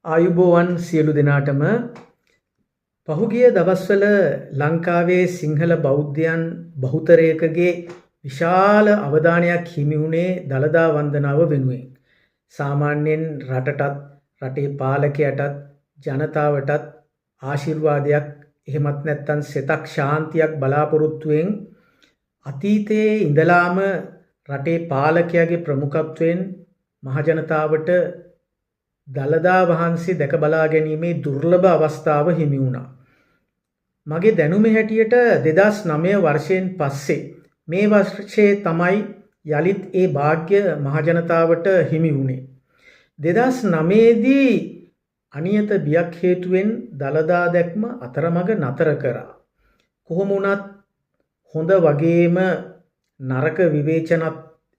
ආයුබෝවන් සියලු දෙනාටම පහුගිය දවස්වල ලංකාවේ සිංහල බෞද්ධයන් බහුතරයකගේ විශාල අවධානයක් හිමි වුණේ දළදා වන්දනාව වෙනුවෙන්. සාමාන්‍යයෙන් රටටත් රටේ පාලකයටත් ජනතාවටත් ආශිර්වාදයක් එහෙමත් නැත්නම් සිතක් ශාන්තියක් බලාපොරොත්තුවෙන් අතීතයේ ඉඳලාම රටේ පාලකයාගේ ප්‍රමුඛත්වයෙන් මහජනතාවට දළදා වහන්සේ දැක බලා ගැනීමේ දුර්ලභ අවස්ථාව හිමි වුණා. මගේ දැනුමේ හැටියට 2009 වර්ෂයෙන් පස්සේ මේ වර්ෂයේ තමයි යලිත් ඒ වාග්ය මහජනතාවට හිමි වුණේ. 2009 දී අනියත බියක් හේතුවෙන් දළදා දැක්ම අතරමඟ නතර කරා. කොහොම වුණත් හොඳ වගේම නරක විවේචනත්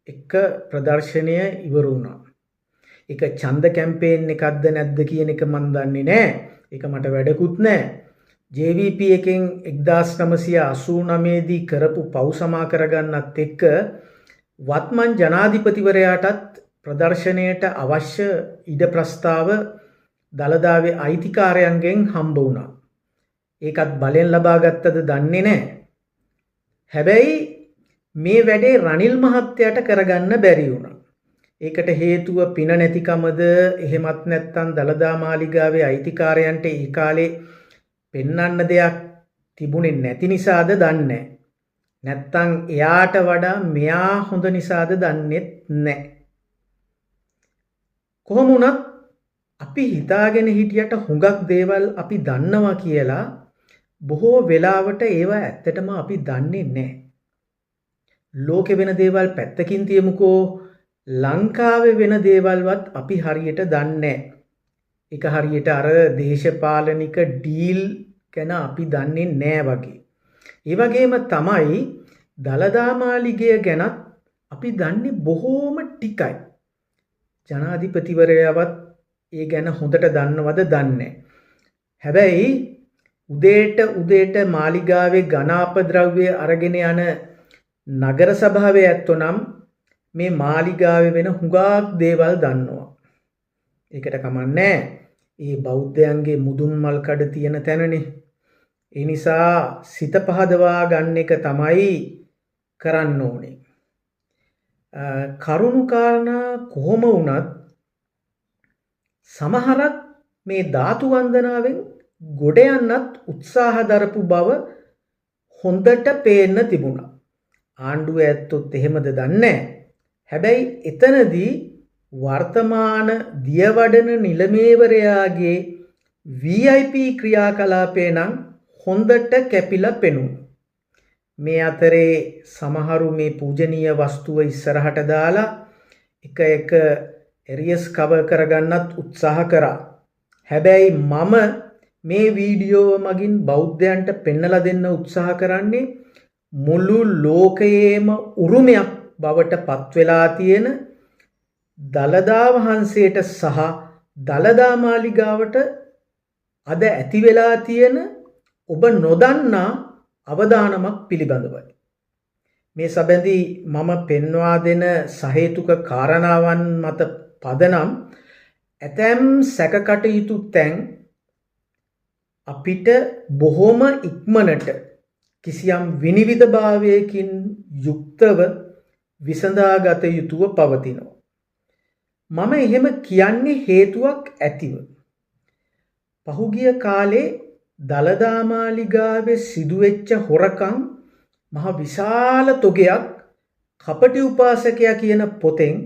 එක්ක ප්‍රදර්ශනය ඉවර වුණා. ඒක ඡන්ද කැම්පේන් එකක්ද නැද්ද කියන එක මන් දන්නේ නැහැ. ඒක මට වැඩකුත් නැහැ. JVP එකෙන් 1989 දී කරපු පව් සමා කරගන්නත් එක්ක වත්මන් ජනාධිපතිවරයාටත් ප්‍රදර්ශනයට අවශ්‍ය ඉඩ ප්‍රස්තාව දළදාවේ අයිතිකාරයන්ගෙන් හම්බ වුණා. ඒකත් බලෙන් ලබා ගත්තද දන්නේ නැහැ. හැබැයි මේ වැඩේ රනිල් මහත්තයාට කරගන්න බැරි වුණා. ඒකට හේතුව පින නැතිකමද එහෙමත් නැත්නම් දළදා මාලිගාවේ අයිතිකාරයන්ට ඒ කාලේ පෙන්වන්න දෙයක් තිබුණේ නැති නිසාද දන්නේ නැත්නම් එයාට වඩා මෙයා හොඳ නිසාද දන්නේත් නැහැ. කොහොම වුණත් අපි හිතාගෙන හිටියට හුඟක් දේවල් අපි දන්නවා කියලා බොහෝ වෙලාවට ඒවා ඇත්තටම අපි දන්නේ නැහැ. ලෝකේ වෙන දේවල් පැත්තකින් තියමුකෝ. ලංකාවේ වෙන දේවල්වත් අපි හරියට දන්නේ නැහැ. ඒක හරියට අර දේශපාලනික ඩීල් ගැන අපි දන්නේ නැහැ වගේ. ඒ වගේම තමයි දළදා මාලිගය ගැනත් අපි දන්නේ බොහෝම ටිකයි. ජනාධිපතිවරයාවත් ඒ ගැන හොඳට දන්නවද දන්නේ. හැබැයි උදේට මාලිගාවේ ඝන අපද්‍රව්‍ය අරගෙන යන නගර සභාවේ ඇත්තෝ නම් මේ මාලිගාවේ වෙන හුඟක් දේවල් දන්නවා. ඒකට කමන්නේ ඒ බෞද්ධයන්ගේ මුදුන් මල් කඩ තියෙන තැනනේ. ඒ නිසා සිත පහදවා ගන්න එක තමයි කරන්න ඕනේ. කරුණු කාරණා කොහොම වුණත් සමහරක් මේ ධාතු වන්දනාවෙන් ගොඩ යන්නත් උත්සාහ දරපු බව හොඳට පේන්න තිබුණා. ආණ්ඩුව ඇත්තොත් එහෙමද දන්නේ නැහැ. හැබැයි එතනදී වර්තමාන දියවඩන නිලමේවරයාගේ VIP ක්‍රියාකලාපේ නම් හොඳට කැපිලා පෙනුණා. මේ අතරේ සමහරු මේ පූජනීය වස්තුව ඉස්සරහට දාලා එක එරියස් කවර් කරගන්නත් උත්සාහ කරා. හැබැයි මම මේ වීඩියෝව මගින් බෞද්ධයන්ට පෙන්වලා දෙන්න උත්සාහ කරන්නේ මුළු ලෝකයේම උරුමයක් බවට පත් වෙලා තියෙන දළදා වහන්සේට සහ දළදා මාලිගාවට අද ඇති වෙලා තියෙන ඔබ නොදන්නා අවදානමක් පිළිබඳවයි. මේ සැබඳි මම පෙන්වා දෙන සහේතුක කාරණාවන් මත පදනම් ඇතැම් සැකකටයුතු තැන් අපිට බොහොම ඉක්මනට කිසියම් විනිවිදභාවයකින් යුක්තව විසඳාගත යුතුව පවතිනවා. මම එහෙම කියන්නේ හේතුවක් ඇතිව. පහුගිය කාලේ දළදා මාලිගාවේ සිදුවෙච්ච හොරකම් මහ විශාල තොගයක් කපටි උපාසකයා කියන පොතෙන්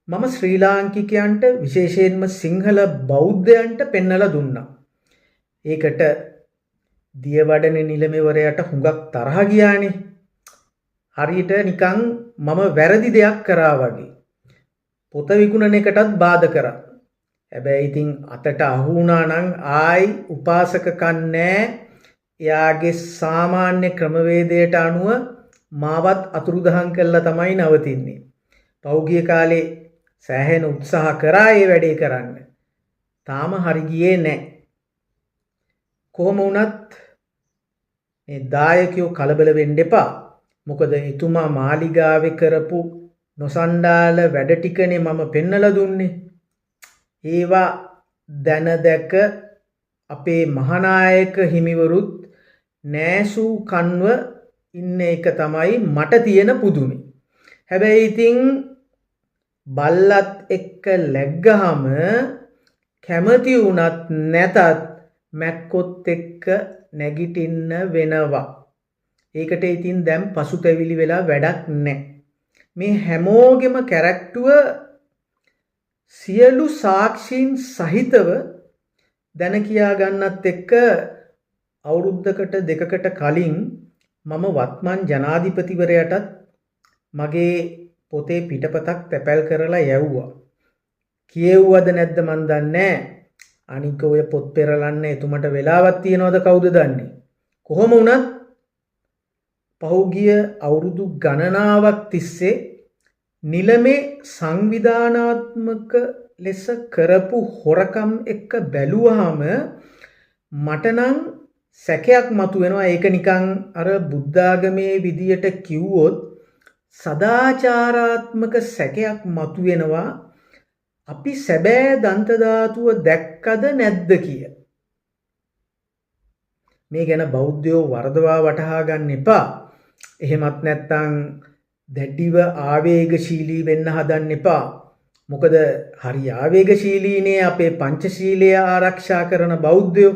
මම ශ්‍රී ලාංකිකයන්ට විශේෂයෙන්ම සිංහල බෞද්ධයන්ට පෙන්වලා දුන්නා. ඒකට දියවඩන නිලමේවරයාට හුඟක් තරහ ගියානේ. හරියට නිකන් මම වැරදි දෙයක් කරා වගේ. පොත විකුණන එකටත් බාධා කරා. හැබැයි ඉතින් අතට අහු වුණා නම් ආයි උපාසක කන්නේ එයාගේ සාමාන්‍ය ක්‍රමවේදයට අනුව මාවත් අතුරුදහන් කළා තමයි නවතින්නේ. පෞගිය කාලේ සෑහෙන උත්සාහ කරා ඒ වැඩේ කරන්න. තාම හරි ගියේ නැහැ. කොහොම වුණත් මේ දායකයෝ කලබල වෙන්න එපා. මොකද එතුමා මාලිගාවේ කරපු නොසන්ඩාල වැඩ ටිකනේ මම පෙන්නලා දුන්නේ. ඒවා දැන දැක අපේ මහානායක හිමිවරුත් නෑසූ කන්ව ඉන්න එක තමයි මට තියෙන පුදුමේ. හැබැයි ඉතින් බල්ලත් එක්ක läග්ගහම කැමති වුණත් නැතත් මැක්කොත් එක්ක නැගිටින්න වෙනවා. ඒකට ඉතින් දැන් පසුතැවිලි වෙලා වැඩක් නැහැ. මේ හැමෝගෙම කැරක්ටුව සියලු සාක්ෂීන් සහිතව දැන කියා ගන්නත් එක්ක අවුරුද්දකට දෙකකට කලින් මම වත්මන් ජනාධිපතිවරයාටත් මගේ පොතේ පිටපතක් තැපැල් කරලා යවුවා. කියෙව්වද නැද්ද මන් දන්නේ. අනික ඔය පොත් පෙරලන්න එතුමට වෙලාවක් තියනවද කවුද දන්නේ. කොහොම වුණත් පහුගිය අවුරුදු ගණනාවක් තිස්සේ නිලමේ සංවිධානාත්මක ලෙස කරපු හොරකම් එක්ක බැලුවාම මට නම් සැකයක් මතුවෙනවා. ඒක නිකන් අර බුද්ධාගමේ විදියට කිව්වොත් සදාචාරාත්මක සැකයක් මතුවෙනවා. අපි සැබෑ දන්ත ධාතුව දැක්කද නැද්ද කිය. මේ ගැන බෞද්ධයෝ වරදවා වටහා ගන්න එපා. එහෙමත් නැත්නම් දැඩිව ආවේගශීලී වෙන්න හදන්න එපා. මොකද හරි ආවේගශීලීනේ අපේ පංචශීලය ආරක්ෂා කරන බෞද්ධයෝ.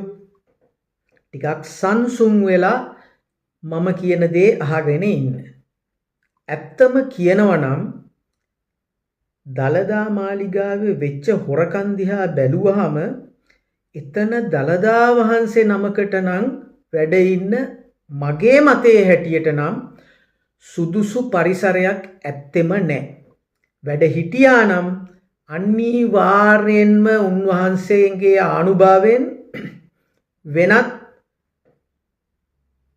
ටිකක් සංසුන් වෙලා මම කියන දේ අහගෙන ඉන්න. ඇත්තම කියනවා නම් දලදා මාලිගාවේ වෙච්ච හොරකම් දිහා බැලුවහම එතන දලදා වහන්සේ නමකට නම් වැඩ ඉන්න මගේ මතයේ හැටියට නම් සුදුසු පරිසරයක් ඇත්තෙම නැහැ. වැඩ හිටියා නම් අනිවාර්යෙන්ම උන්වහන්සේගේ ආනුභාවයෙන් වෙනත්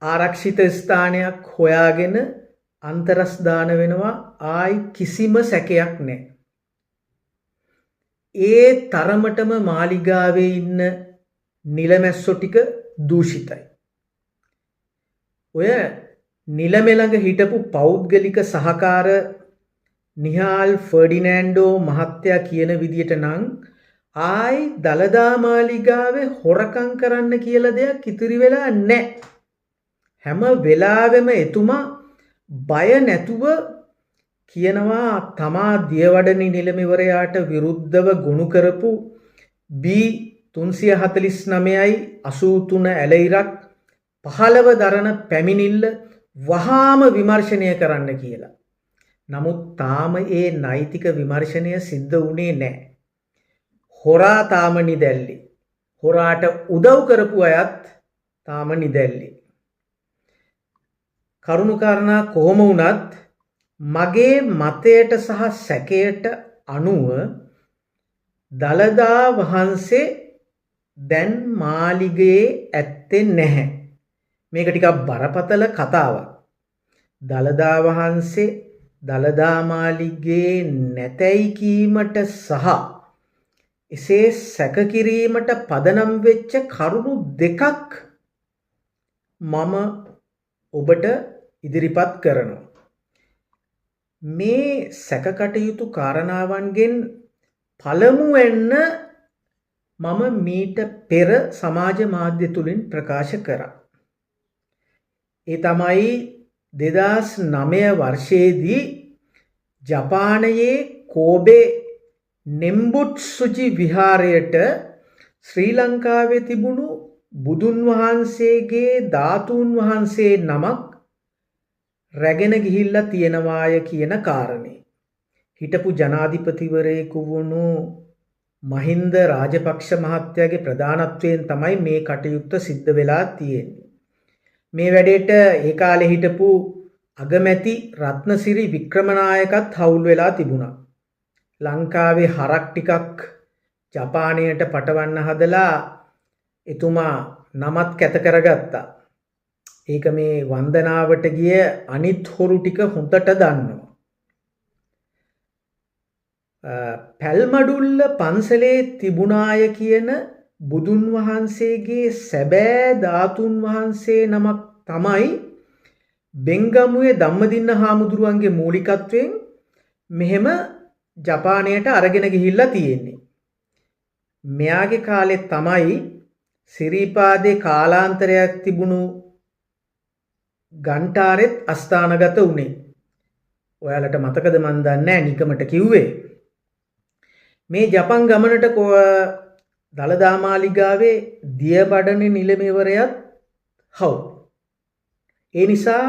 ආරක්ෂිත ස්ථානයක් හොයාගෙන අන්තරස් දාන වෙනවා. ආයි කිසිම සැකයක් නැහැ. ඒ තරමටම මාලිගාවේ ඉන්න නිලමැස්සෝ ටික දූෂිතයි. ඔය නිලමේ ළඟ හිටපු පෞද්ගලික සහකාර නිහාල් ෆර්ඩිනෑන්ඩෝ මහත්තයා කියන විදියට නම් ආයි දලදා මාලිගාවේ හොරකම් කරන්න කියලා දෙයක් ඉතිරි වෙලා නැහැ. හැම වෙලාවෙම එතුමා බය නැතුව කියනවා තමා දියවඩනි නිලමේවරයාට විරුද්ධව ගොනු කරපු B349යි 83 ඇලයිරක් 15 දරන පැමිණිල්ල වහාම විමර්ශනය කරන්න කියලා. නමුත් තාම ඒ නෛතික විමර්ශනය සිද්ධ වුණේ නැහැ. හොරා තාම නිදැල්ලි. හොරාට උදව් කරපු අයත් තාම නිදැල්ලි. කරුණු කාරණා කොහොම වුණත් මගේ මතයට සහ සැකයට අනුව දලදා වහන්සේ දැන් මාලිගයේ ඇත්තේ නැහැ. මේක ටිකක් බරපතල කතාවක්. දලදා වහන්සේ දලදා මාලිගයේ නැතයි කීමට සහ එසේ සැක කිරීමට පදනම් වෙච්ච කරුණු දෙකක් මම ඔබට ඉදිරිපත් කරනවා. මේ සැකකටයුතු කාරණාවන්ගෙන් පළමුවෙන්න මම මීට පෙර සමාජ මාධ්‍ය තුලින් ප්‍රකාශ කරා. ඒ තමයි 2009 වර්ෂයේදී ජපානයේ කෝබේ නෙම්බුට්සුජි විහාරයට ශ්‍රී ලංකාවේ තිබුණු බුදුන් වහන්සේගේ ධාතුන් වහන්සේ නමක් රැගෙන ගිහිල්ලා තියෙනවාය කියන කාරණේ. හිටපු ජනාධිපතිවරයෙකු වුණු මහින්ද රාජපක්ෂ මහත්තයාගේ ප්‍රධානත්වයෙන් තමයි මේ කටයුත්ත සිද්ධ වෙලා තියෙන්නේ. මේ වැඩේට ඒ කාලේ හිටපු අගමැති රත්නසිරි වික්‍රමනායකත් හවුල් වෙලා තිබුණා. ලංකාවේ හරක් ටිකක් ජපානයට පටවන්න හදලා එතුමා නමත් කැත කරගත්තා. ඒක මේ වන්දනාවට ගිය අනිත් හොරු ටික හොඳට දන්නවා. පැල්මඩුල්ල පන්සලේ තිබුණාය කියන බුදුන් වහන්සේගේ සැබෑ ධාතුන් වහන්සේ නමක් තමයි බෙන්ගමුවේ ධම්මදින්න හාමුදුරුවන්ගේ මූලිකත්වයෙන් මෙහෙම ජපානයට අරගෙන ගිහිල්ලා තියෙන්නේ. මෙයාගේ කාලේ තමයි සිරිපාදේ කාලාන්තරයක් තිබුණු ගන්ටාරෙත් අස්ථානගත වුණේ. ඔයාලට මතකද මන් දන්නේ නැහැ නිකමට කිව්වේ. මේ ජපන් ගමනට දළදා මාලිගාවේ දියබඩනේ නිලමේවරයත් හවු. ඒ නිසා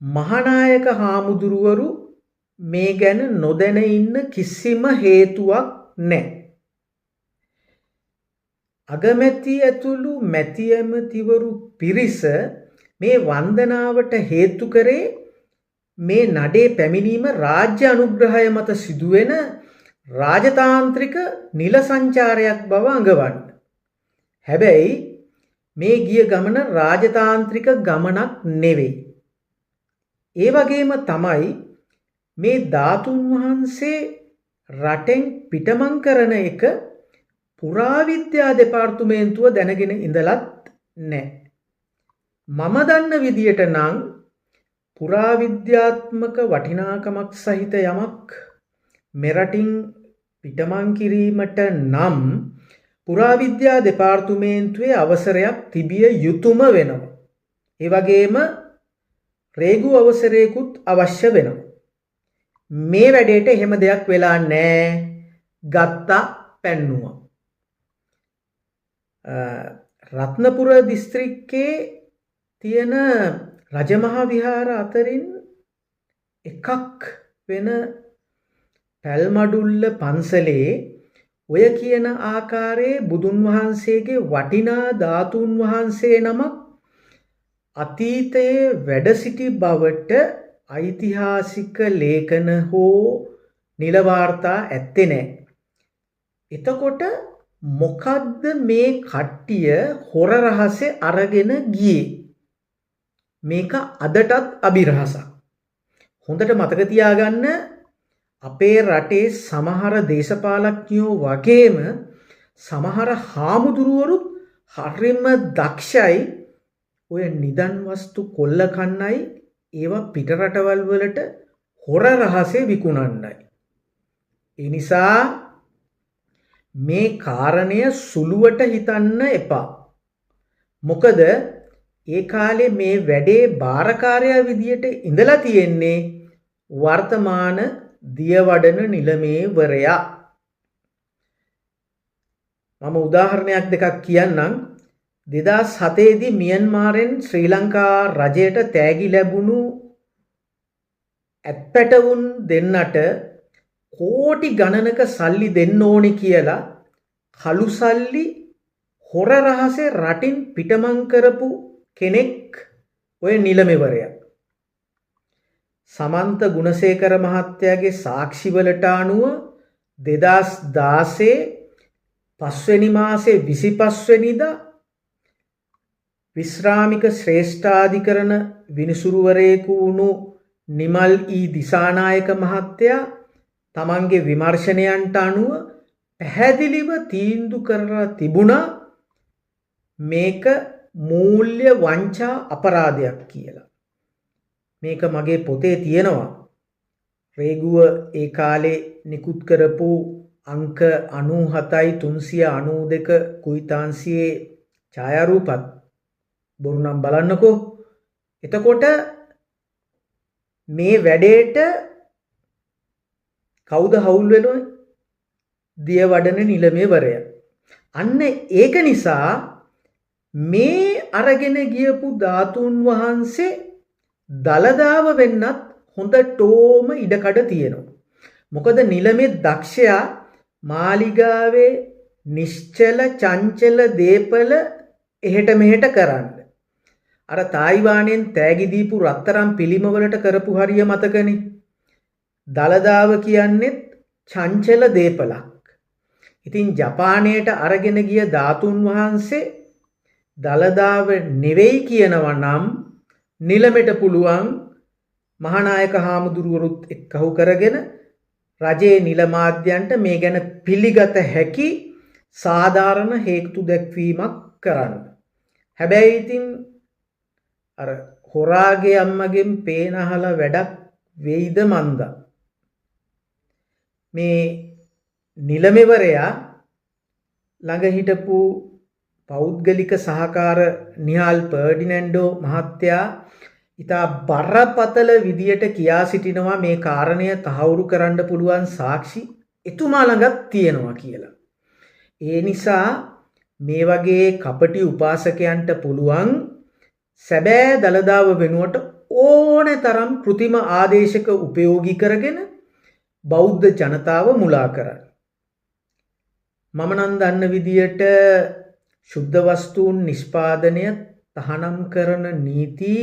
මහානායක හාමුදුරුවරු මේ ගැන නොදැන ඉන්න කිසිම හේතුවක් නැහැ. අගමැති ඇතුළු මැති ඇමතිවරු පිරිස මේ වන්දනාවට හේතු කරේ මේ නඩේ පැමිණීම රාජ්‍ය අනුග්‍රහය මත සිදුවෙන රාජතාන්ත්‍රික නිල සංචාරයක් බව අඟවන්න. හැබැයි මේ ගිය ගමන රාජතාන්ත්‍රික ගමනක් නෙවෙයි. ඒ වගේම තමයි මේ ධාතුන් වහන්සේ රටෙන් පිටමං කරන එක පුරාවිද්‍යා දෙපාර්තමේන්තුව දැනගෙන ඉඳලත් නැහැ. මම දන්න විදියට නම් පුරාවිද්‍යාත්මක වටිනාකමක් සහිත යමක් මෙරටින් පිටමං කිරීමට නම් පුරාවිද්‍යා දෙපාර්තමේන්තුවේ අවසරයක් තිබිය යුතුම වෙනවා. ඒ වගේම රේගු අවසරයකුත් අවශ්‍ය වෙනවා. මේ වැඩේට එහෙම දෙයක් වෙලා නැහැ. ගත්තා පැන්නුවා. රත්නපුර දිස්ත්‍රික්කයේ තියෙන රජමහා විහාර අතරින් එකක් වෙන පැල්මඩුල්ල පන්සලේ ඔය කියන ආකාරයේ බුදුන් වහන්සේගේ වටිනා ධාතුන් වහන්සේ නමක් අතීතයේ වැඩ සිටි බවට ඓතිහාසික ලේඛන හෝ නිල වාර්තා ඇත්තේ නැහැ. එතකොට මොකද්ද මේ කට්ටිය හොර රහසේ අරගෙන ගියේ? මේක අදටත් අභිරහසක්. හොඳට මතක තියාගන්න අපේ රටේ සමහර දේශපාලඥයෝ වගේම සමහර හාමුදුරුවරුත් හරිම දක්ෂයි ඔය නිදන් වස්තු කොල්ල කන්නයි ඒවා පිට රටවල් වලට හොර රහසේ විකුණන්නයි. ඒ නිසා මේ කාරණය සුළුවට හිතන්න එපා. මොකද ඒ කාලේ මේ වැඩේ බාරකාරයා විදියට ඉඳලා තියෙන්නේ වර්තමාන දියවඩන නිලමේවරයා. මම උදාහරණයක් දෙකක් කියන්නම්. 2007 දී මියන්මාරෙන් ශ්‍රී ලංකා රජයට තෑගි ලැබුණු ඇත්පැටවුන් දෙන්නට කෝටි ගණනක සල්ලි දෙන්න ඕනි කියලා කළු සල්ලි හොර රහසේ රටින් පිටමං කරපු කෙනෙක් ඔය නිලමේවරයා. සමන්ත ගුණසේකර මහත්තයාගේ සාක්ෂිවලට අනුව 2016 පස්වෙනි මාසේ 25 වෙනිදා විශ්‍රාමික ශ්‍රේෂ්ඨාධිකරණ විනිසුරුවරයෙකු වුණු නිමල් දිසානායක මහත්තයා තමන්ගේ විමර්ශනයන්ට අනුව පැහැදිලිව තීන්දුව කරලා තිබුණා මේක මූල්‍ය වංචා අපරාධයක් කියලා. මේක මගේ පොතේ තියෙනවා. රේගුව ඒ කාලේ නිකුත් කරපු අංක 97යි 392 කුයිතාන්සියේ ඡායාරූපත් බොරු නම් බලන්නකෝ. එතකොට මේ වැඩේට කවුද හවුල් වෙන්නේ? දියවඩන නිලමේවරයා. අන්න ඒක නිසා මේ අරගෙන ගියපු ධාතුන් වහන්සේ දලදාව වෙන්නත් හොඳටම ඉඩකඩ තියෙනවා. මොකද නිලමේ දක්ෂයා මාලිගාවේ නිශ්චල චංචල දීපල එහෙට මෙහෙට කරන්න. අර තායිවානයෙන් තෑගි දීපු රත්තරන් පිළිමවලට කරපු හරිය මතකනේ. දලදාව කියන්නේත් චංචල දීපලක්. ඉතින් ජපානයට අරගෙන ගිය ධාතුන් වහන්සේ දලදාව නෙවෙයි කියනවා නම් නිලමෙට පුළුවන් මහානායක හාමුදුරුවරුත් එක්කහු කරගෙන රජයේ නිල මාධ්‍යන්ට මේ ගැන පිළිගත හැකි සාධාරණ හේතු දැක්වීමක් කරන්න. හැබැයි ඉතින් අර හොරාගේ අම්මගෙන් පේන අහලා වැඩක් වෙයිද මන්දා. මේ නිලමෙවරයා ළඟ හිටපු පෞද්ගලික සහකාර නිහාල් පර්ඩිනැන්ඩෝ මහත්තයා ඉතා බරපතල විදියට කියා සිටිනවා මේ කාරණය තහවුරු කරන්න පුළුවන් සාක්ෂි එතුමා ළඟත් තියෙනවා කියලා. ඒ නිසා මේ වගේ කපටි උපාසකයන්ට පුළුවන් සැබෑ දළදාව වෙනුවට ඕනෑ තරම් කෘතිම ආදේශක උපයෝගී කරගෙන බෞද්ධ ජනතාව මුලා කරන්න. මම නම් දන්න විදියට ශුද්ධ වස්තුන් නිෂ්පාදනය තහනම් කරන නීති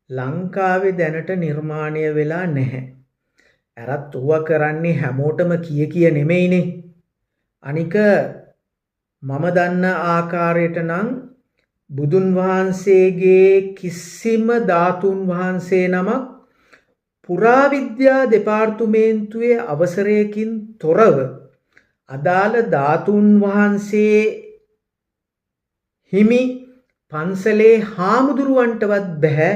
ලංකාවේ දැනට නිර්මාණය වෙලා නැහැ. ඇරත් ඕවා කරන්නේ හැමෝටම කිය නෙමෙයිනේ. අනික මම දන්න ආකාරයට නම් බුදුන් වහන්සේගේ කිසිම ධාතුන් වහන්සේ නමක් පුරාවිද්‍යා දෙපාර්තමේන්තුවේ අවසරයකින් තොරව අදාළ ධාතුන් වහන්සේ හිමි පන්සලේ හාමුදුරුවන්ටවත් බෑ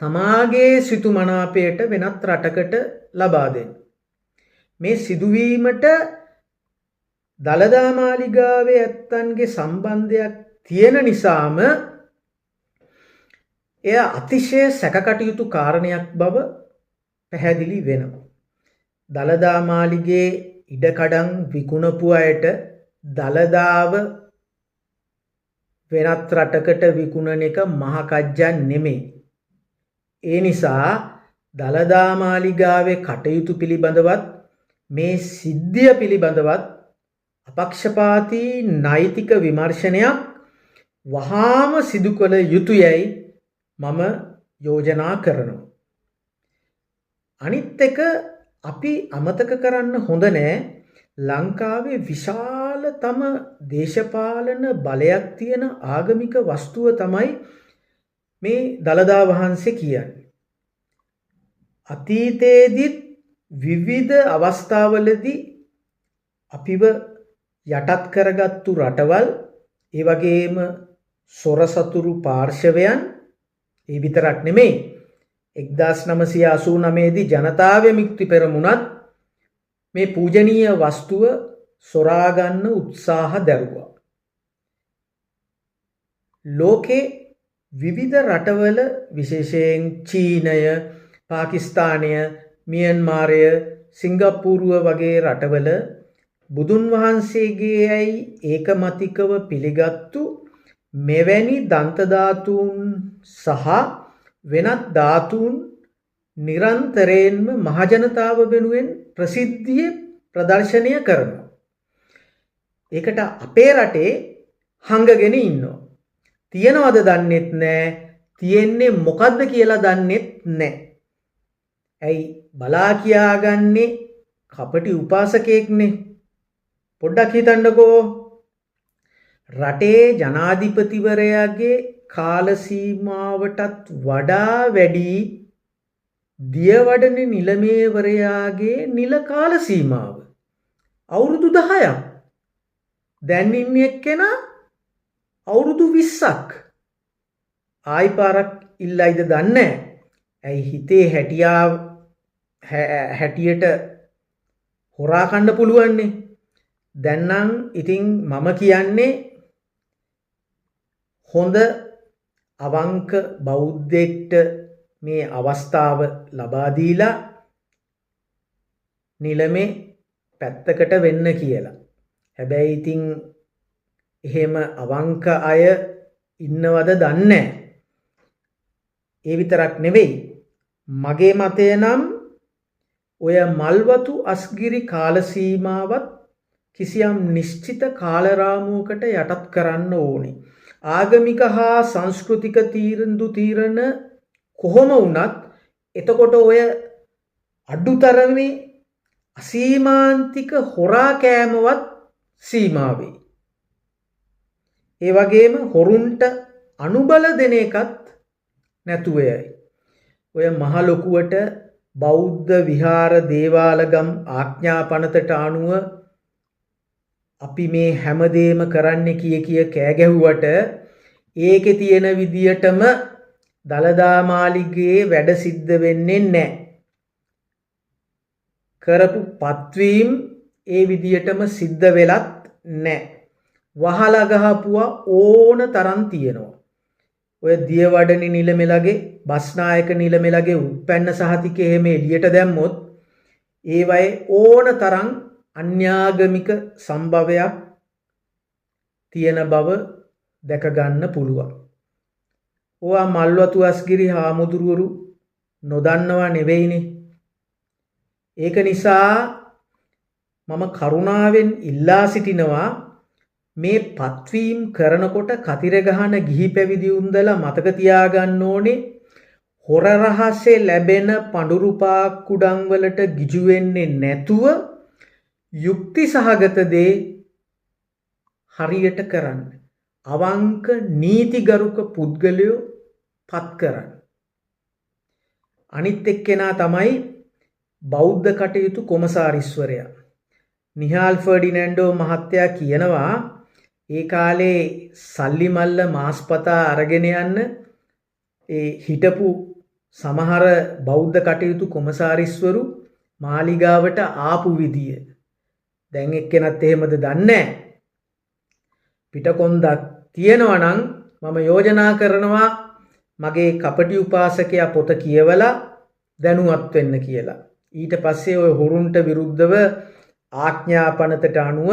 තමාගේ සිතු මනාපයට වෙනත් රටකට ලබා දෙන්න. මේ සිදුවීමට දළදා මාලිගාවේ ඇත්තන්ගේ සම්බන්ධයක් තියෙන නිසාම එය අතිශය සැකකටයුතු කාරණයක් බව පැහැදිලි වෙනවා. දළදා මාලිගේ ඉඩකඩම් විකුණපු අයට දළදාව වෙනත් රටකට විකුණන එක මහ කජ්ජක් නෙමෙයි. ඒ නිසා දළදා මාලිගාවේ කටයුතු පිළිබඳවත් මේ සිද්ධිය පිළිබඳවත් අපක්ෂපාතී නෛතික විමර්ශනයක් වහාම සිදු කළ යුතුයයි මම යෝජනා කරනවා. අනිත් එක අපි අමතක කරන්න හොඳ නෑ ලංකාවේ විශාලතම දේශපාලන බලයක් තියෙන ආගමික වස්තුව තමයි මේ දළදා වහන්සේ කියන්නේ. අතීතයේදීත් විවිධ අවස්ථාවලදී අපිව යටත් කරගත්තු රටවල් ඒ වගේම සොරසතුරු පාර්ශවයන් ඒ විතරක් නෙමෙයි 1989 දී ජනතා විමුක්ති පෙරමුණත් මේ පූජනීය වස්තුව සොරා ගන්න උත්සාහ දැරුවා. ලෝකේ විවිධ රටවල විශේෂයෙන් චීනය, පාකිස්තානය, මියන්මාරය, සිංගප්පූරුව වගේ රටවල බුදුන් වහන්සේගේයි ඒකමතිකව පිළිගත්තු මෙවැනි දන්ත ධාතුන් සහ වෙනත් ධාතුන් නිරන්තරයෙන්ම මහජනතාව වෙනුවෙන් ප්‍රසිද්ධිය ප්‍රදර්ශනය කරනවා. ඒකට අපේ රටේ හංගගෙන ඉන්නවා. තියනවද දන්නෙත් නෑ, තියෙන්නේ මොකද්ද කියලා දන්නෙත් නෑ. ඇයි බලා කියාගන්නේ කපටි උපාසකයෙක්නේ. පොඩ්ඩක් හිතන්නකෝ රටේ ජනාධිපතිවරයාගේ කාල සීමාවටත් වඩා වැඩි දියවඩන නිලමේවරයාගේ නිල කාල සීමාව අවුරුදු 10ක්. දැන් ඉන්නේ එක්කෙනා අවුරුදු 20ක්. ආයි පාරක් ඉල්ලයිද දන්නේ නැහැ. ඇයි හිතේ හැටියට හොරා කන්න පුළුවන්නේ. දැන් නම් ඉතින් මම කියන්නේ හොඳ අවංක බෞද්ධෙක්ට මේ අවස්ථාව ලබා දීලා නිලමේ පැත්තකට වෙන්න කියලා. හැබැයි ඉතින් එහෙම අවංක අය ඉන්නවද දන්නේ නැහැ. ඒ විතරක් නෙවෙයි මගේ මතය නම් ඔය මල්වතු අස්ගිරි කාල සීමාවත් කිසියම් නිශ්චිත කාලරාමුවකට යටත් කරන්න ඕනේ. ආගමික හා සංස්කෘතික තීරණ කොහොම වුණත් එතකොට ඔය අඩුතරමේ අසීමාන්තික හොරා කෑමවත් සීමා වෙයි. ඒ වගේම හොරුන්ට අනුබල දෙන එකත් නැතුව යයි. ඔය මහ ලොකුවට බෞද්ධ විහාර දේවාලගම් ආඥා පනතට අනුව අපි මේ හැමදේම කරන්න කිය කෑ ගැහුවට ඒකේ තියෙන විදියටම දළදා මාලිගයේ වැඩ සිද්ධ වෙන්නේ නැහැ. කරපු පත්වීම් ඒ විදියටම සිද්ධ වෙලත් නැහැ. වහලා ගහපුවා ඕන තරම් තියෙනවා. ඔය දියවඩනි නිලමෙලගේ බස්නායක නිලමෙලගේ උප්පැන්න සහතික එහෙම එළියට දැම්මොත් ඒවයේ ඕන තරම් අන්‍යාගමික සම්භවයක් තියෙන බව දැක ගන්න පුළුවන්. ඕවා මල්වතු අස්ගිරි හාමුදුරුවරු නොදන්නවා නෙවෙයිනේ. ඒක නිසා මම කරුණාවෙන් ඉල්ලා සිටිනවා මේ පත්වීම් කරනකොට කතිර ගහන ගිහි පැවිදි උන්දලා මතක තියාගන්න ඕනේ හොර රහසේ ලැබෙන පඳුරු පාක්කුඩම් වලට ගිජු වෙන්නේ නැතුව යුක්ති සහගත දේ හරියට කරන්න. අවංක නීතිගරුක පුද්ගලයෝ පත් කරන්න. අනිත් එක්කෙනා තමයි බෞද්ධ කටයුතු කොමසාරිස්වරයා. නිහාල් ෆර්ඩිනැන්ඩෝ මහත්තයා කියනවා ඒ කාලේ සල්ලි මල්ල මාස්පතා අරගෙන යන්න ඒ හිටපු සමහර බෞද්ධ කටයුතු කොමසාරිස්වරු මාලිගාවට ආපු විදිය. දැන් එක්කෙනත් එහෙමද දන්නේ නැහැ. පිටකොන්දක් තියෙනවා නම් මම යෝජනා කරනවා මගේ කපටි උපාසකයා පොත කියවලා දැනුවත් වෙන්න කියලා. ඊට පස්සේ ඔය හොරුන්ට විරුද්ධව ආඥාපනතට අනුව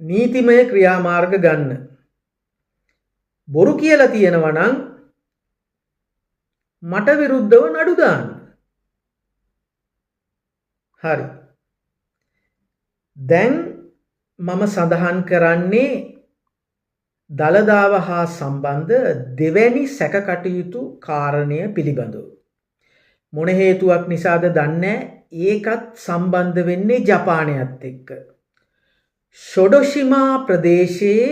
නීතිමය ක්‍රියාමාර්ග ගන්න. බොරු කියලා තියෙනවා නම් මට විරුද්ධව නඩු දාන්න. හරි. දැන් මම සඳහන් කරන්නේ දළදාව හා සම්බන්ධ දෙවැනි සැක කටයුතු කාරණය පිළිබඳව. මොන හේතුවක් නිසාද දන්නේ ඒකත් සම්බන්ධ වෙන්නේ ජපානයත් එක්ක. ෂොඩොෂිමා ප්‍රදේශයේ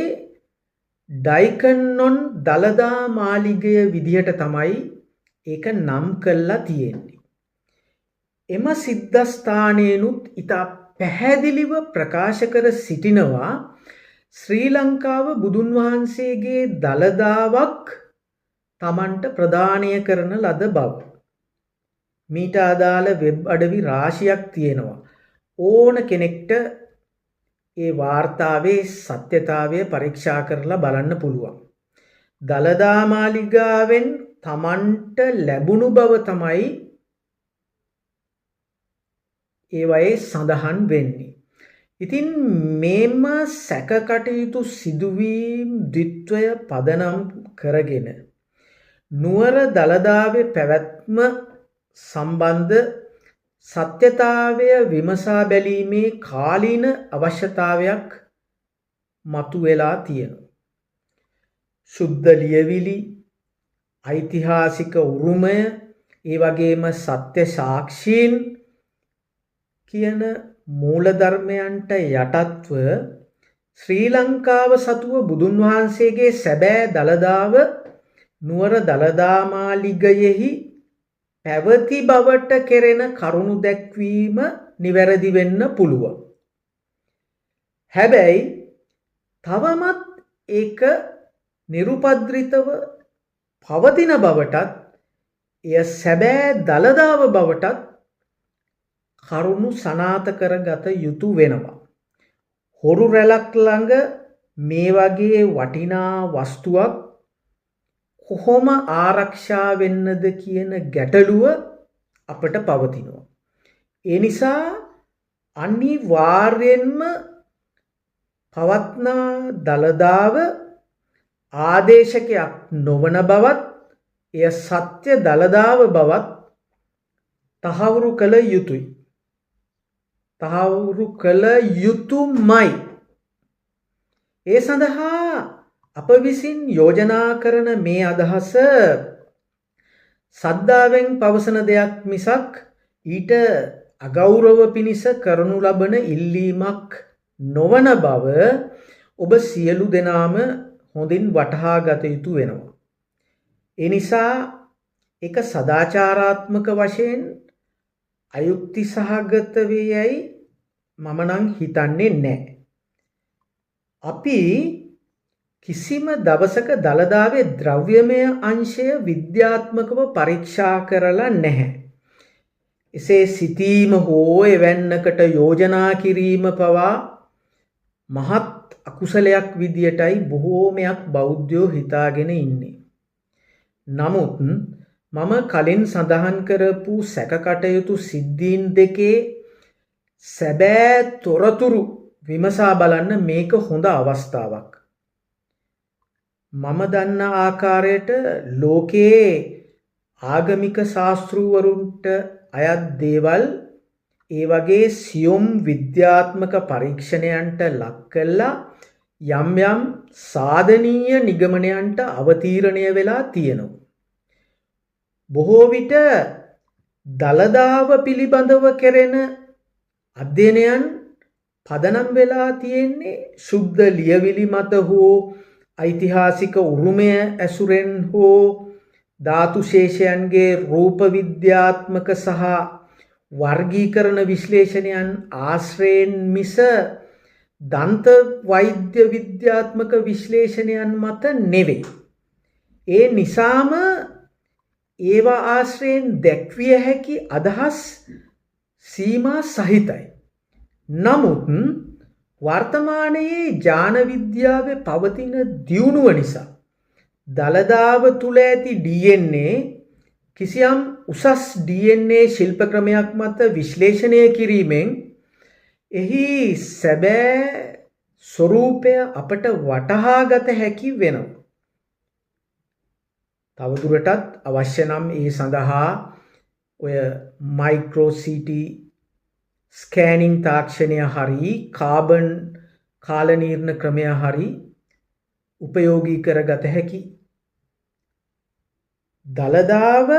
ඩයිකන්නොන් දළදා මාලිගය විදිහට තමයි ඒක නම් කළා තියෙන්නේ. එම සිද්ධාස්ථානයනුත් ඉතා පැහැදිලිව ප්‍රකාශ කර සිටිනවා ශ්‍රී ලංකාව බුදුන් වහන්සේගේ දළදාවක් තමන්ට ප්‍රදානය කරන ලද බව. මීට අදාළ වෙබ් අඩවි රාශියක් තියෙනවා. ඕන කෙනෙක්ට ඒ වාර්තාවේ සත්‍යතාවය පරීක්ෂා කරලා බලන්න පුළුවන්. දළදා මාලිගාවෙන් තමන්ට ලැබුණු බව තමයි ඒවයේ සඳහන් වෙන්නේ. ඉතින් මේම සැකකටයුතු සිදුවීම් ද්විත්වය පදනම් කරගෙන නුවර දළදාවේ පැවැත්ම සම්බන්ධ සත්‍යතාවය විමසා බැලීමේ කාලීන අවශ්‍යතාවයක් මතුවෙලා තියෙනවා. ශුද්ධ ලියවිලි, ඓතිහාසික උරුමය, ඒ වගේම සත්‍ය සාක්ෂීන් කියන මූලධර්මයන්ට යටත්ව ශ්‍රී ලංකාව සතුව බුදුන් වහන්සේගේ සැබෑ දළදාව නුවර දළදා මාලිගයෙහි පැවති බවට කෙරෙන කරුණු දැක්වීම නිවැරදි වෙන්න පුළුවන්. හැබැයි තවමත් ඒක නිරුපද්‍රිතව පවතින බවටත් එය සැබෑ දළදාව බවටත් කරුණු සනාත කරගත යුතු වෙනවා. හොරු රැලක් ළඟ මේ වගේ වටිනා වස්තුවක් කොහොම ආරක්ෂා වෙන්නද කියන ගැටලුව අපට පවතිනවා. ඒ නිසා අනිවාර්යෙන්ම පවත්නා දළදාව ආදේශකයක් නොවන බවත් එය සත්‍ය දළදාව බවත් තහවුරු කළ යුතුයි. තහවුරු කළ යුතුමයි. ඒ සඳහා අප විසින් යෝජනා කරන මේ අදහස සද්ධාවෙන් පවසන දෙයක් මිසක් ඊට අගෞරව පිණිස කරනු ලබන ඉල්ලීමක් නොවන බව ඔබ සියලු දෙනාම හොඳින් වටහා ගත යුතු වෙනවා. ඒ නිසා එක සදාචාරාත්මක වශයෙන් අයුක්ති සහගත වේයයි මම නම් හිතන්නේ නැහැ. අපි කිසිම දවසක දළදාවේ ද්‍රව්‍යමය අංශය විද්‍යාත්මකව පරීක්ෂා කරලා නැහැ. එසේ සිතීම හෝ එවැන්නකට යෝජනා කිරීම පවා මහත් අකුසලයක් විදියටයි බොහෝමයක් බෞද්ධයෝ හිතාගෙන ඉන්නේ. නමුත් මම කලින් සඳහන් කරපු සැකකටයුතු සිද්ධීන් දෙකේ සැබෑ තොරතුරු විමසා බලන්න මේක හොඳ අවස්ථාවක්. මම දන්න ආකාරයට ලෝකයේ ආගමික ශාස්තෘවරුන්ට අයත් දේවල් ඒ වගේ සියුම් විද්‍යාත්මක පරීක්ෂණයන්ට ලක් කළා යම් යම් සාධනීය නිගමනයන්ට අවතීර්ණය වෙලා තියෙනවා. බොහෝ විට දළදාව පිළිබඳව කෙරෙන අධ්‍යයනයන් පදනම් වෙලා තියෙන්නේ සුද්ධ ලියවිලි මත හෝ ඓතිහාසික උරුමය ඇසුරෙන් හෝ ධාතු ශේෂයන්ගේ රූප විද්‍යාත්මක සහ වර්ගීකරණ විශ්ලේෂණයන් ආශ්‍රයෙන් මිස දන්ත වෛද්‍ය විද්‍යාත්මක විශ්ලේෂණයන් මත නෙවෙයි. ඒ නිසාම ඒවා ආශ්‍රයෙන් දැක්විය හැකි අදහස් සීමා සහිතයි. නමුත් වර්තමානයේ ඥාන විද්‍යාවේ පවතින දියුණුව නිසා දළදාව තුල ඇති DNA කිසියම් උසස් DNA ශිල්ප ක්‍රමයක් මත විශ්ලේෂණය කිරීමෙන් එහි සැබෑ ස්වરૂපය අපට වටහා ගත හැකි වෙනවා. තවදුරටත් අවශ්‍ය නම් ඒ සඳහා ඔය මයික්‍රෝ CT ස්කෑනිං තාක්ෂණය හරි කාබන් කාලනීර්ණ ක්‍රමය හරි උපයෝගී කරගත හැකි. දළදාව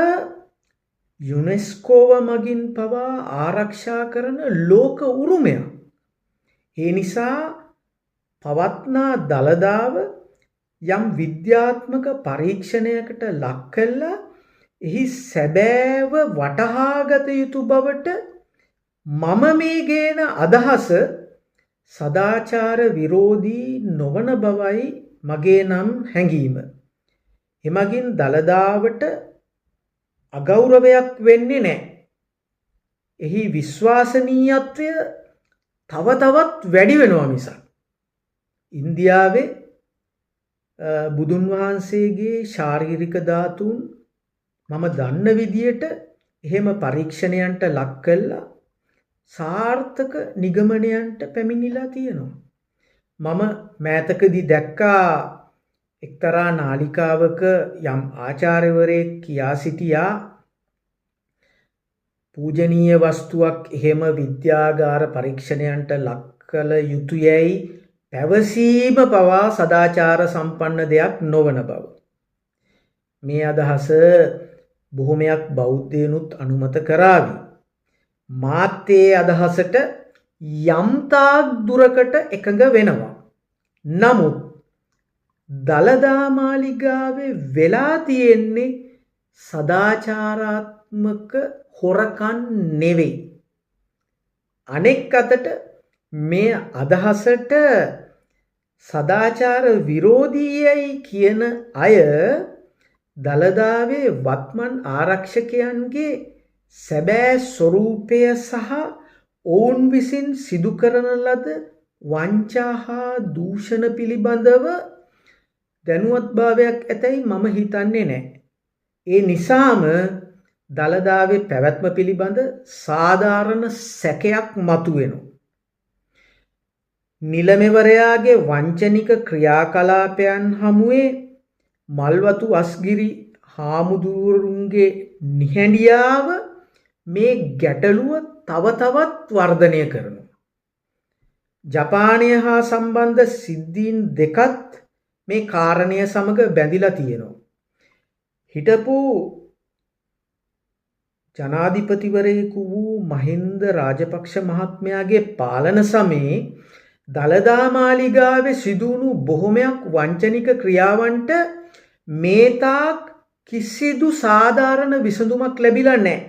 යුනෙස්කෝව මගින් පවා ආරක්ෂා කරන ලෝක උරුමයක්. ඒ නිසා පවත්නා දළදාව යම් විද්‍යාත්මක පරීක්ෂණයකට ලක් කළා එහි සැබෑව වටහාගත යුතු බවට මම මේ ගේන අදහස සදාචාර විරෝධී නොවන බවයි මගේ නම් හැඟීම. එමගින් දළදාවට අගෞරවයක් වෙන්නේ නැහැ. එහි විශ්වාසනීයත්වය තව තවත් වැඩි වෙනවා මිසක්. ඉන්දියාවේ බුදුන් වහන්සේගේ ශාරීරික ධාතුන් මම දන්න විදියට එහෙම පරීක්ෂණයන්ට ලක් කළා සාර්ථක නිගමනයන්ට පැමිණිලා තියෙනවා. මම මෑතකදී දැක්කා එක්තරා නාලිකාවක යම් ආචාර්යවරයෙක් කියා සිටියා පූජනීය වස්තුවක් එහෙම විද්‍යාගාර පරීක්ෂණයන්ට ලක් කළ යුතුයයි පැවසීම පවා සදාචාර සම්පන්න දෙයක් නොවන බව. මේ අදහස බොහොමයක් බෞද්ධයනුත් අනුමත කරાવી. මාත් ඒ අදහසට යම්තාක් දුරකට එකඟ වෙනවා. නමුත් දළදා මාලිගාවේ වෙලා තියෙන්නේ සදාචාරාත්මක හොරකම් නෙවෙයි. අනෙක් අතට මේ අදහසට සදාචාර විරෝධීයයි කියන අය දළදාවේ වත්මන් ආරක්ෂකයන්ගේ සැබෑ ස්වરૂපය සහ ඔවුන් විසින් සිදු කරන ලද වංචා හා දූෂණ පිළිබඳව දැනුවත්භාවයක් ඇතැයි මම හිතන්නේ නැහැ. ඒ නිසාම දළදාවේ පැවැත්ම පිළිබඳ සාධාරණ සැකයක් මතුවෙනවා. නිලමෙවරයාගේ වංචනික ක්‍රියාකලාපයන් හමුවේ මල්වතු අස්ගිරි හාමුදුරුවන්ගේ නිහඬියාව මේ ගැටලුව තව තවත් වර්ධනය කරනවා. ජපානය හා සම්බන්ධ සිද්ධීන් දෙකත් මේ කාරණය සමග බැඳිලා තියෙනවා. හිටපු ජනාධිපතිවරයෙකු වූ මහින්ද රාජපක්ෂ මහත්මයාගේ පාලන සමයේ දළදා මාලිගාවේ සිදුවුණු බොහොමයක් වංචනික ක්‍රියාවන්ට මේ තාක් කිසිදු සාධාරණ විසඳුමක් ලැබිලා නැහැ.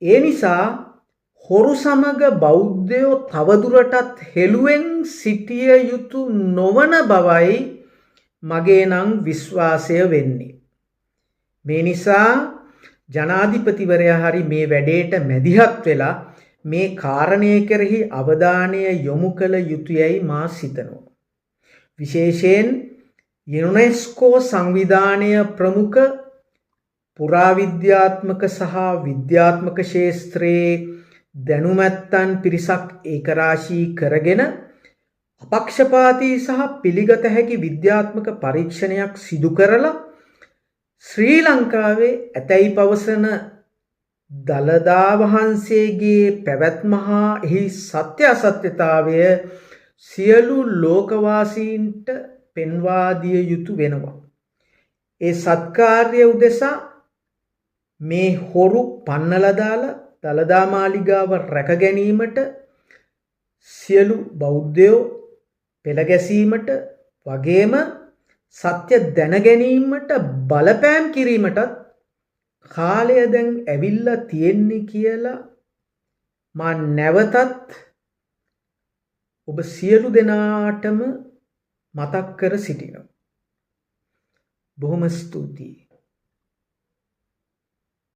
ඒ නිසා හොරු සමග බෞද්ධයෝ තවදුරටත් හෙළුවෙන් සිටිය යුතු නොවන බවයි මගේ නම් විශ්වාසය වෙන්නේ. මේ නිසා ජනාධිපතිවරයා හරි මේ වැඩේට මැදිහත් වෙලා මේ කාරණය කෙරෙහි අවධානය යොමු කළ යුතුයයි මා සිතනවා. විශේෂයෙන් යුනෙස්කෝ සංවිධානය ප්‍රමුඛ පුරාවිද්‍යාත්මක සහ විද්‍යාත්මක ක්ෂේත්‍රයේ දැනුමැත්තන් පිරිසක් ඒකරාශී කරගෙන අපක්ෂපාතී සහ පිළිගත හැකි විද්‍යාත්මක පරීක්ෂණයක් සිදු කරලා ශ්‍රී ලංකාවේ ඇතැයි පවසන දළදා වහන්සේගේ පැවැත්ම හා එහි සත්‍ය අසත්‍යතාවය සියලු ලෝකවාසීන්ට පෙන්වා දිය යුතු වෙනවා. ඒ සත්කාර්ය උදෙසා මේ හොරු පන්නලා දාලා දළදා මාලිගාව රැක ගැනීමට සියලු බෞද්ධයෝ පෙළ ගැසීමට වගේම සත්‍ය දැන ගැනීමට බලපෑම් කිරීමටත් කාලය දැන් ඇවිල්ලා තියෙන්නේ කියලා මා නැවතත් ඔබ සියලු දෙනාටම මතක් කර සිටිනවා. බොහොම ස්තුතියි.